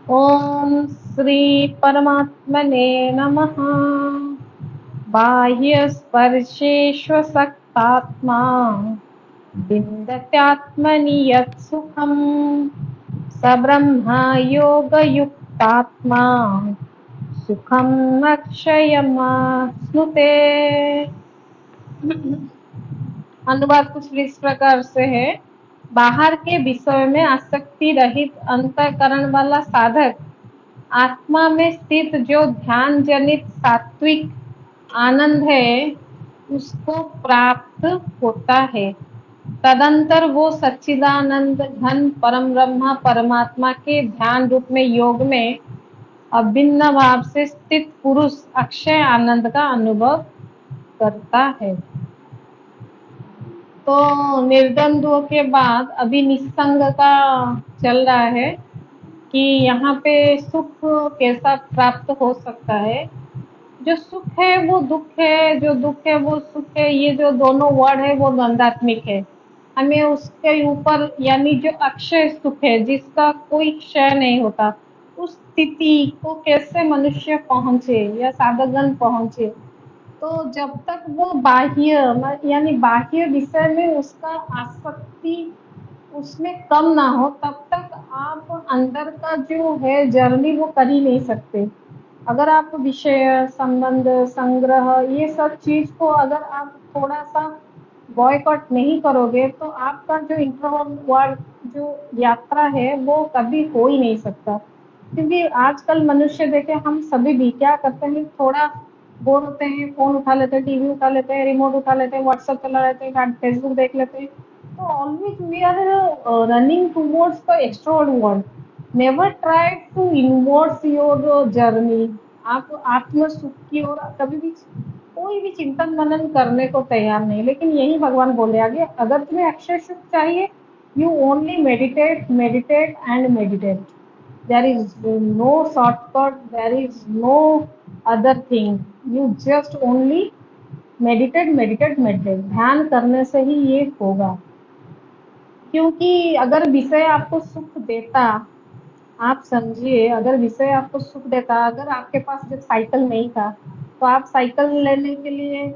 ओम श्री परमात्मने नमः। बाह्यस्पर्शेष्वशक्तात्मा विन्दत्यात्मनि यत् सुखम् स ब्रह्मा योगयुक्तात्मा सुखम अक्षयमाप्नुते। अनुवाद कुछ इस प्रकार से है। बाहर के विषय में आसक्ति रहित अंतःकरण वाला साधक आत्मा में स्थित जो ध्यान जनित सात्विक आनंद है उसको प्राप्त होता है। तदंतर वो सच्चिदानंद घन परम ब्रह्मा परमात्मा के ध्यान रूप में योग में अभिन्न भाव से स्थित पुरुष अक्षय आनंद का अनुभव करता है। तो निर्द्वंद्व के बाद अभी निस्संग का चल रहा है कि यहाँ पे सुख कैसा प्राप्त हो सकता है। जो सुख है वो दुख है, जो दुख है वो सुख है। ये जो दोनों वर्ड है वो द्वंद्वात्मिक है। हमें उसके ऊपर यानी जो अक्षय सुख है जिसका कोई क्षय नहीं होता, उस स्थिति को कैसे मनुष्य पहुंचे या साधकगण पहुंचे। तो जब तक वो बाह्य यानी बाह्य विषय में उसका आसक्ति उसमें कम ना हो तब तक आप अंदर का जो है जर्नी वो कर ही नहीं सकते। अगर आप विषय संबंध संग्रह ये सब चीज को अगर आप थोड़ा सा बॉयकॉट नहीं करोगे तो आपका जो इंट्रोवर्ट जो यात्रा है वो कभी हो ही नहीं सकता। क्योंकि आजकल मनुष्य देखे हम सभी भी क्या करते हैं, थोड़ा बोर होते हैं, फोन उठा लेते हैं, टीवी उठा लेते हैं, रिमोट उठा लेते हैं, व्हाट्सएप चला लेते हैं, फेसबुक देख लेते हैं। तो always we are running towards the extrovert world. Never try to inwards your journey. आप आत्म सुख की ओर कभी भी कोई भी चिंतन मनन करने को तैयार नहीं। लेकिन यही भगवान बोले आगे, अगर तुम्हें अक्षय सुख चाहिए, you only meditate meditate and meditate. there is no shortcut, there is no other thing, you just only meditate meditate meditate। ध्यान करने से ही ये होगा। क्योंकि अगर विषय आपको सुख देता, आप समझिए अगर विषय आपको सुख देता, अगर आपके पास जब साइकिल नहीं था तो आप साइकिल लेने के लिए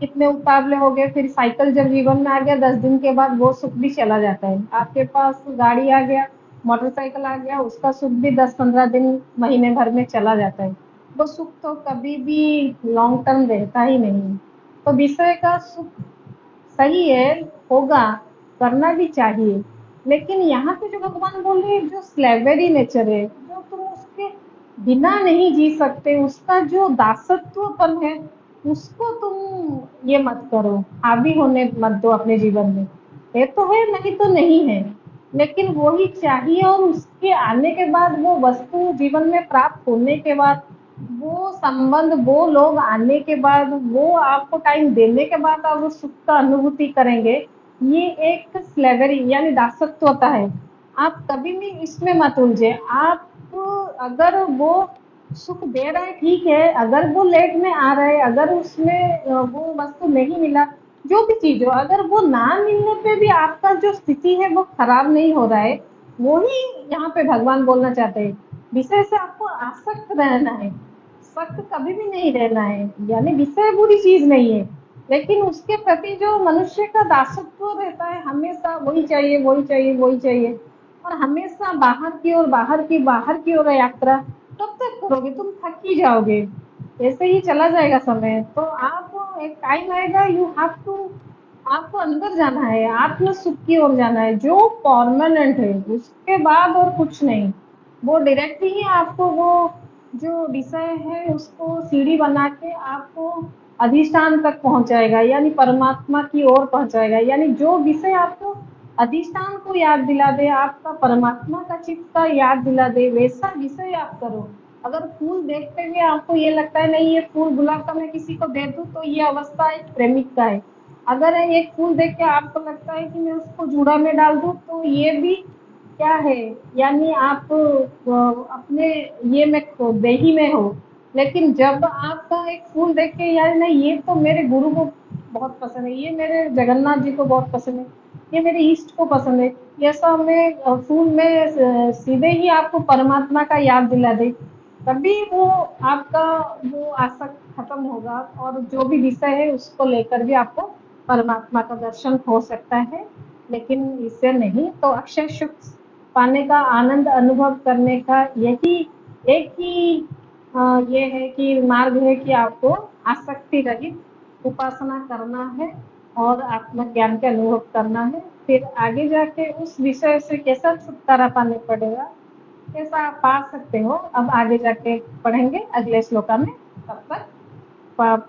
कितने उतावले हो गए, फिर साइकिल जब जीवन में आ गया 10 दिन के बाद वो सुख भी चला जाता है। आपके पास गाड़ी आ गया, मोटरसाइकिल आ गया, उसका सुख भी 10-15 दिन महीने भर में चला जाता है। वो सुख तो कभी भी लॉन्ग टर्म रहता ही नहीं। तो विषय का सुख सही है, होगा, करना भी चाहिए। लेकिन यहाँ पे जो भगवान बोल रहे हैं जो स्लेवरी नेचर है, जो तुम उसके बिना नहीं जी सकते, उसका जो दासत्वपन है उसको तुम ये मत करो, हावी होने मत दो अपने जीवन में। है तो है, नहीं तो नहीं है, लेकिन वो ही चाहिए। और उसके आने के बाद वो वस्तु जीवन में प्राप्त होने के बाद, वो संबंध, वो लोग आने के बाद, वो आपको टाइम देने के बाद आप उस सुख का अनुभूति करेंगे। ये एक स्लेवरी यानी दासत्वता है। आप कभी भी इसमें मत उलझे। आप अगर वो सुख दे रहा है ठीक है, अगर वो लेट में आ रहा है, अगर उसमें वो वस्तु नहीं मिला, जो भी चीज हो, अगर वो ना मिलने पे भी आपका जो स्थिति है वो खराब नहीं हो रहा है, वो ही यहाँ पे भगवान बोलना चाहते हैं। विषय से आपको आसक्त रहना है, सख्त कभी भी नहीं रहना है। यानी विषय बुरी चीज नहीं है, लेकिन उसके प्रति जो मनुष्य का दासत्व रहता है, हमेशा वही चाहिए वही चाहिए वही चाहिए, और हमेशा बाहर की ओर बाहर की ओर यात्रा कब तक करोगे, तुम थक ही जाओगे। ऐसे ही चला जाएगा समय। तो आप एक टाइम आएगा, यू हैव टू, आपको अंदर जाना है, आत्म सुख की ओर जाना है जो परमानेंट है, उसके बाद और कुछ नहीं। वो डायरेक्ट ही आपको वो जो विषय है उसको सीढ़ी बना के आपको अधिष्ठान तक पहुंचाएगा, यानी परमात्मा की ओर पहुंचाएगा। यानी जो विषय आपको अधिष्ठान को याद दिला दे, आपका परमात्मा का चित्त का याद दिला दे, वैसा विषय आप करो। अगर फूल देखते हुए आपको ये लगता है नहीं ये फूल गुलाब का मैं किसी को दे दूं, तो ये अवस्था एक प्रेमिक का है। अगर एक फूल देख के आपको लगता है कि मैं उसको जूड़ा में डाल दूं, तो ये भी क्या है, यानी आप अपने ये में खो, देही में हो। लेकिन जब आपका एक फूल देख के यार नहीं ये तो मेरे गुरु को बहुत पसंद है, ये मेरे जगन्नाथ जी को बहुत पसंद है, ये मेरे इष्ट को पसंद है। ये सब में फूल में सीधे ही आपको परमात्मा का याद दिला दे, तभी वो आपका वो आसक्त खत्म होगा और जो भी विषय है उसको लेकर भी आपको परमात्मा का दर्शन हो सकता है। लेकिन इससे नहीं तो अक्षय सुख पाने का आनंद अनुभव करने का यही एक ही ये है कि मार्ग है कि आपको आसक्ति रहित उपासना करना है और आत्मज्ञान के अनुभव करना है। फिर आगे जाके उस विषय से कैसा छुटकारा पाने पड़ेगा, कैसा आप पा सकते हो, अब आगे जाके पढ़ेंगे अगले श्लोका में। तब तक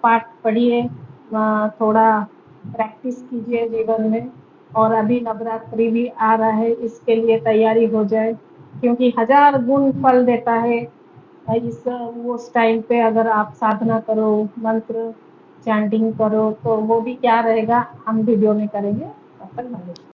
पाठ पढ़िए, थोड़ा प्रैक्टिस कीजिए जीवन में। और अभी नवरात्रि भी आ रहा है, इसके लिए तैयारी हो जाए, क्योंकि 1000 गुण फल देता है इस उस टाइम पे अगर आप साधना करो, मंत्र चैंटिंग करो, तो वो भी क्या रहेगा हम वीडियो में करेंगे। तब तक